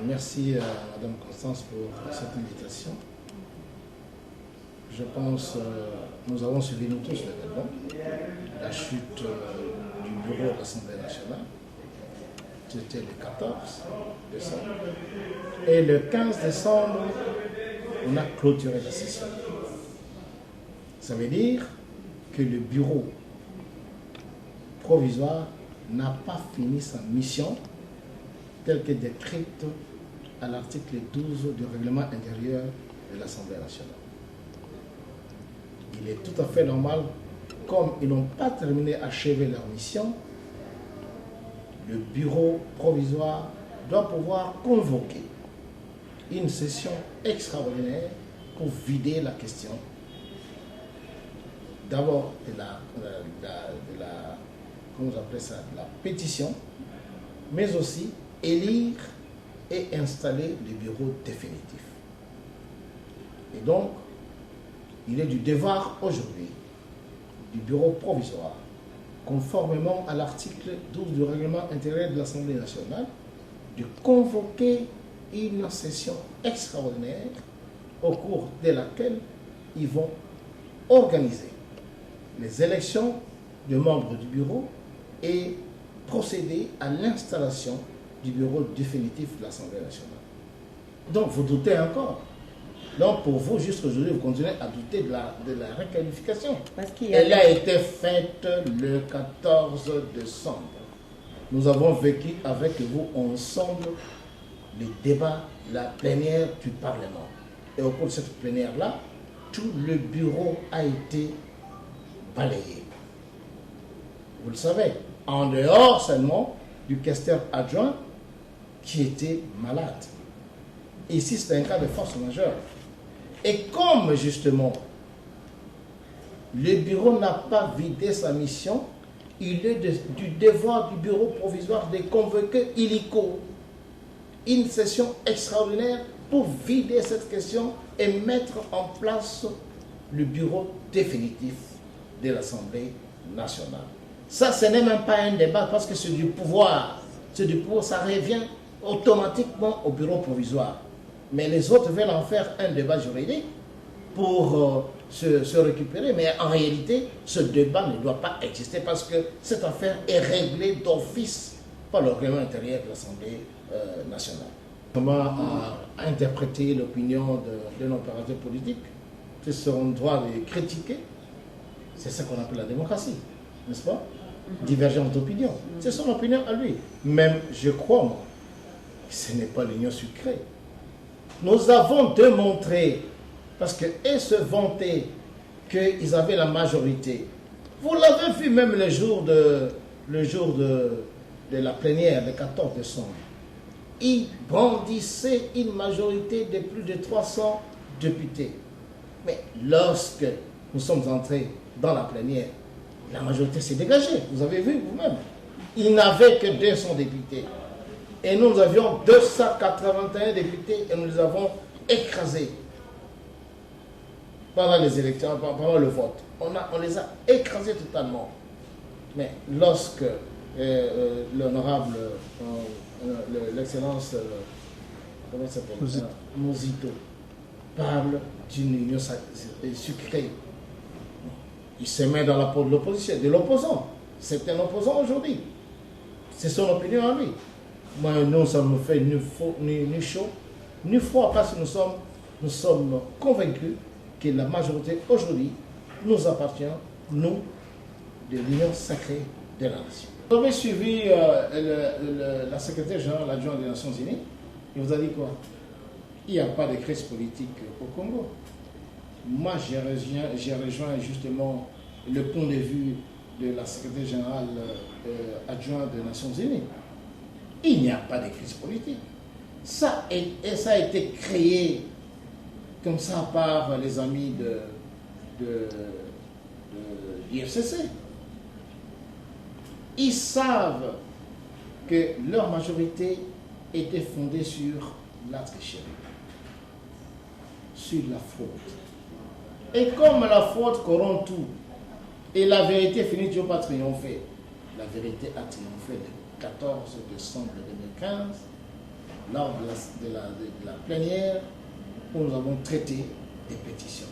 Merci à Mme Constance pour cette invitation. Je pense nous avons suivi nous tous l'événement, la chute du bureau de l'Assemblée nationale. C'était le 14 décembre. Et le 15 décembre, on a clôturé la session. Ça veut dire que le bureau provisoire n'a pas fini sa mission telle que décrite à l'article 12 du règlement intérieur de l'Assemblée nationale. Il est tout à fait normal, comme ils n'ont pas terminé, achevé leur mission, le bureau provisoire doit pouvoir convoquer une session extraordinaire pour vider la question d'abord de comment on appelle ça, de la pétition, mais aussi élire et installer le bureau définitif. Et donc, il est du devoir aujourd'hui du bureau provisoire, conformément à l'article 12 du règlement intérieur de l'Assemblée nationale, de convoquer une session extraordinaire au cours de laquelle ils vont organiser les élections de membres du bureau et procéder à l'installation du bureau définitif de l'Assemblée nationale. Donc vous doutez encore. Donc pour vous, jusqu'aujourd'hui, vous continuez à douter de la requalification. Elle a été faite le 14 décembre. Nous avons vécu avec vous ensemble les débats, la plénière du Parlement. Et au cours de cette plénière-là, tout le bureau a été balayé. Vous le savez, en dehors seulement du questeur adjoint qui était malade. Ici, c'est un cas de force majeure. Et comme justement, le bureau n'a pas vidé sa mission, il est du devoir du bureau provisoire de convoquer illico une session extraordinaire pour vider cette question et mettre en place le bureau définitif de l'Assemblée nationale. Ça, ce n'est même pas un débat parce que c'est du pouvoir. C'est du pouvoir, ça revient automatiquement au bureau provisoire. Mais les autres veulent en faire un débat juridique pour se récupérer. Mais en réalité, ce débat ne doit pas exister parce que cette affaire est réglée d'office par le règlement intérieur de l'Assemblée nationale. Comment interpréter l'opinion d'un opérateur politique? C'est son droit de critiquer. C'est ça qu'on appelle la démocratie, n'est-ce pas? Divergence d'opinion. C'est son opinion à lui. Même, je crois, moi, que ce n'est pas l'union sucrée. Nous avons démontré, parce qu'ils se vantaient qu'ils avaient la majorité. Vous l'avez vu même le jour de la plénière, le 14 décembre. Ils brandissaient une majorité de plus de 300 députés. Mais lorsque nous sommes entrés dans la plénière, la majorité s'est dégagée. Vous avez vu vous-même. Ils n'avaient que 200 députés. Et nous avions 281 députés et nous les avons écrasés pendant les élections, pendant le vote. On les a écrasés totalement. Mais lorsque l'honorable, l'excellence, comment ça s'appelle, Mosito, parle d'une union sucrée, il se met dans la peau de l'opposition, de l'opposant. C'est un opposant aujourd'hui. C'est son opinion à lui. Moi, nous, ça ne me fait ni chaud, ni froid, parce que nous sommes convaincus que la majorité aujourd'hui nous appartient, nous, de l'union sacrée de la nation. Vous avez suivi la secrétaire générale adjointe des Nations Unies, et vous avez dit quoi? Il n'y a pas de crise politique au Congo. Moi, j'ai rejoint justement le point de vue de la secrétaire générale adjointe des Nations Unies. Il n'y a pas de crise politique. Ça a été créé comme ça par les amis de l'IFCC. Ils savent que leur majorité était fondée sur la tricherie, sur la fraude. Et comme la fraude corrompt tout, et la vérité finit toujours par triompher, la vérité a triomphé le 14 décembre 2015, lors de la plénière où nous avons traité des pétitions.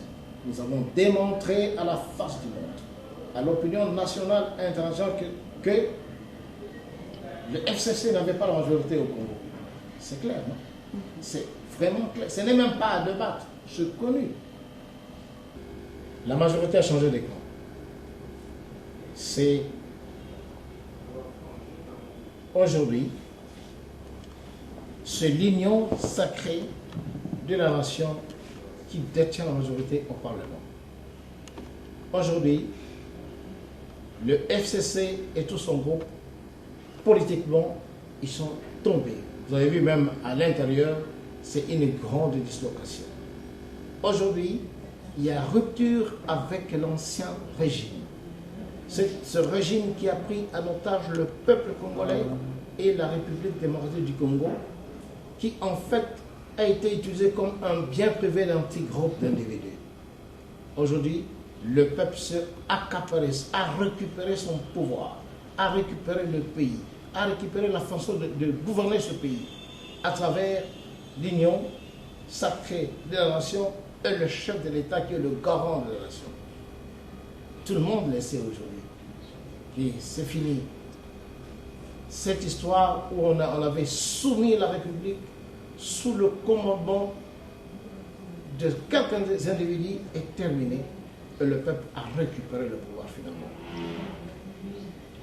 Nous avons démontré à la face du monde, à l'opinion nationale et internationale que le FCC n'avait pas la majorité au Congo. C'est clair, non? C'est vraiment clair. Ce n'est même pas à débattre. C'est connu. La majorité a changé de camp. C'est aujourd'hui, c'est l'union sacrée de la nation qui détient la majorité au Parlement. Aujourd'hui, le FCC et tout son groupe, politiquement, ils sont tombés. Vous avez vu même à l'intérieur, c'est une grande dislocation. Aujourd'hui, il y a rupture avec l'ancien régime. C'est ce régime qui a pris en otage le peuple congolais et la République démocratique du Congo, qui en fait a été utilisé comme un bien privé d'un petit groupe d'individus. Aujourd'hui, le peuple s'est accaparé, a récupéré son pouvoir, a récupéré le pays, a récupéré la façon de gouverner ce pays à travers l'union sacrée de la nation et le chef de l'État qui est le garant de la nation. Tout le monde le sait aujourd'hui. Et c'est fini. Cette histoire où on avait soumis la République sous le commandement de quelques individus est terminée et le peuple a récupéré le pouvoir finalement.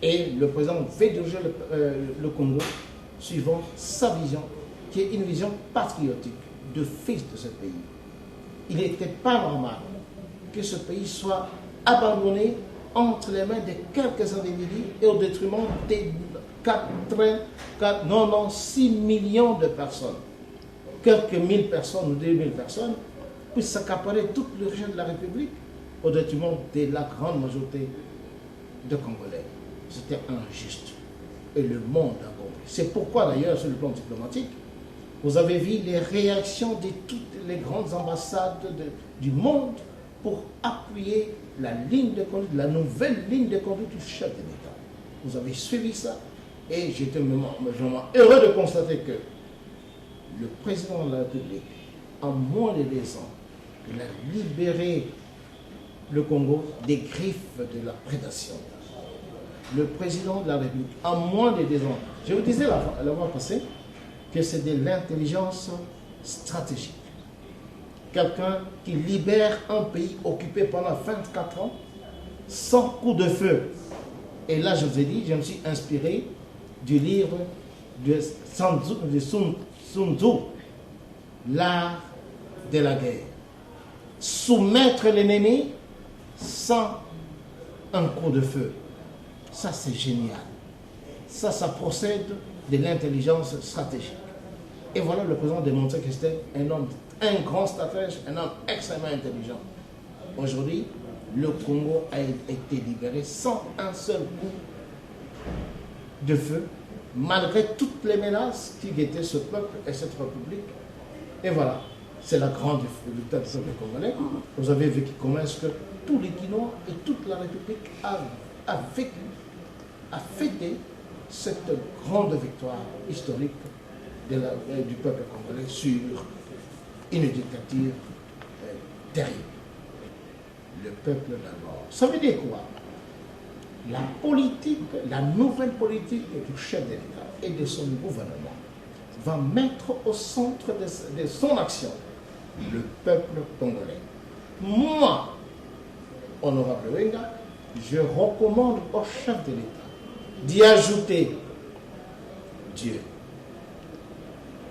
Et le président veut diriger le Congo suivant sa vision, qui est une vision patriotique de fils de ce pays. Il n'était pas normal que ce pays soit abandonné entre les mains de quelques individus et au détriment des 6 millions de personnes. Quelques 1000 personnes ou 2000 personnes puissent s'accaparer toute l'urgence de la République au détriment de la grande majorité de Congolais. C'était injuste. Et le monde a compris. C'est pourquoi d'ailleurs, sur le plan diplomatique, vous avez vu les réactions de toutes les grandes ambassades du monde pour appuyer la ligne de conduite, la nouvelle ligne de conduite du chef de l'État. Vous avez suivi ça et j'étais vraiment heureux de constater que le président de la République, en moins de 2 ans, il a libéré le Congo des griffes de la prédation. Le président de la République, en moins de 2 ans, je vous disais la fois passée que c'est de l'intelligence stratégique. Quelqu'un qui libère un pays occupé pendant 24 ans sans coup de feu. Et là, je vous ai dit, je me suis inspiré du livre de Sun Tzu, L'art de la guerre. Soumettre l'ennemi sans un coup de feu. Ça, c'est génial. Ça procède de l'intelligence stratégique. Et voilà, le président a démontré que c'était un grand stratège, un homme extrêmement intelligent. Aujourd'hui, le Congo a été libéré sans un seul coup de feu, malgré toutes les menaces qui guettaient ce peuple et cette république. Et voilà, c'est la grande victoire du peuple congolais. Vous avez vu comment est-ce que tous les Guinois et toute la République a fêté cette grande victoire historique du peuple congolais sur une dictature terrible. Le peuple d'abord. Ça veut dire quoi? La politique, la nouvelle politique du chef de l'État et de son gouvernement va mettre au centre de son action le peuple congolais. Moi, honorable Wenga, je recommande au chef de l'État d'y ajouter Dieu.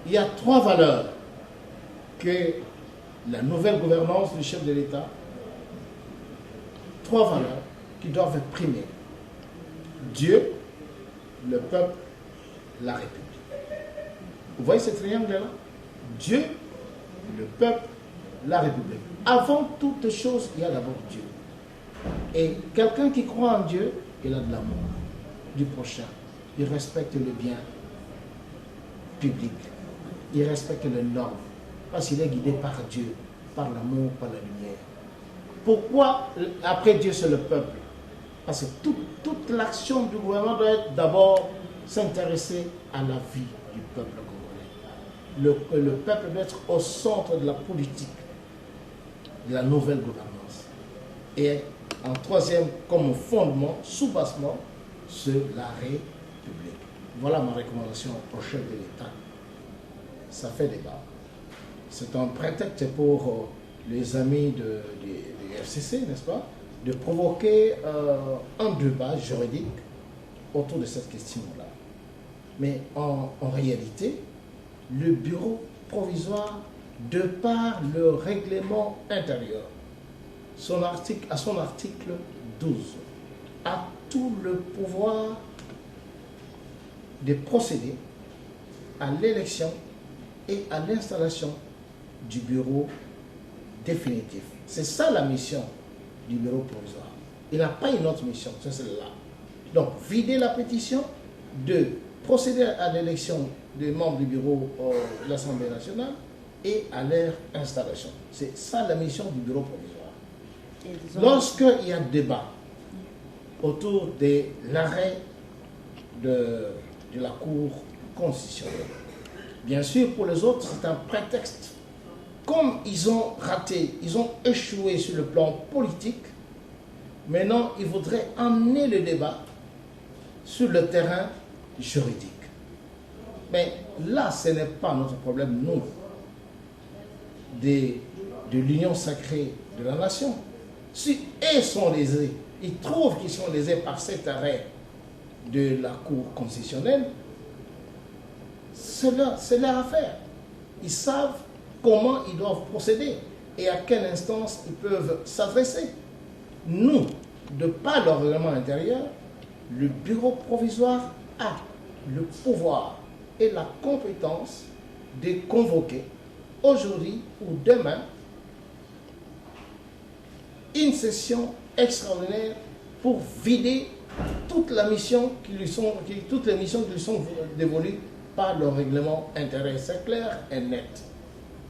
Il y a 3 valeurs que la nouvelle gouvernance du chef de l'État, 3 valeurs qui doivent primer. Dieu, le peuple, la République. Vous voyez ce triangle-là? Dieu, le peuple, la République. Avant toute chose, il y a d'abord Dieu. Et quelqu'un qui croit en Dieu, il a de l'amour du prochain. Il respecte le bien public. Il respecte les normes. Parce qu'il est guidé par Dieu, par l'amour, par la lumière. Pourquoi après Dieu c'est le peuple? Parce que toute l'action du gouvernement doit être d'abord s'intéresser à la vie du peuple congolais. le peuple doit être au centre de la politique, de la nouvelle gouvernance. Et en troisième, comme fondement, sous-bassement, c'est l'arrêt public. Voilà ma recommandation au chef de l'État. Ça fait débat. C'est un prétexte pour les amis du FCC, n'est-ce pas, de provoquer un débat juridique autour de cette question-là. Mais en réalité, le bureau provisoire, de par le règlement intérieur, à son article 12, a tout le pouvoir de procéder à l'élection et à l'installation du bureau définitif. C'est ça la mission du bureau provisoire. Il n'a pas une autre mission, c'est celle-là. Donc, vider la pétition, de procéder à l'élection des membres du bureau de l'Assemblée nationale et à leur installation. C'est ça la mission du bureau provisoire. Lorsqu'il y a débat autour de l'arrêt de la Cour constitutionnelle, bien sûr, pour les autres, c'est un prétexte. Comme ils ont raté, ils ont échoué sur le plan politique, maintenant, ils voudraient emmener le débat sur le terrain juridique. Mais là, ce n'est pas notre problème, nous, de l'union sacrée de la nation. Si eux sont lésés, ils trouvent qu'ils sont lésés par cet arrêt de la Cour constitutionnelle, c'est leur affaire. Ils savent comment ils doivent procéder et à quelle instance ils peuvent s'adresser. Nous, de par le règlement intérieur, le bureau provisoire a le pouvoir et la compétence de convoquer aujourd'hui ou demain une session extraordinaire pour vider toutes les missions qui lui sont dévolues par le règlement intérieur. C'est clair et net.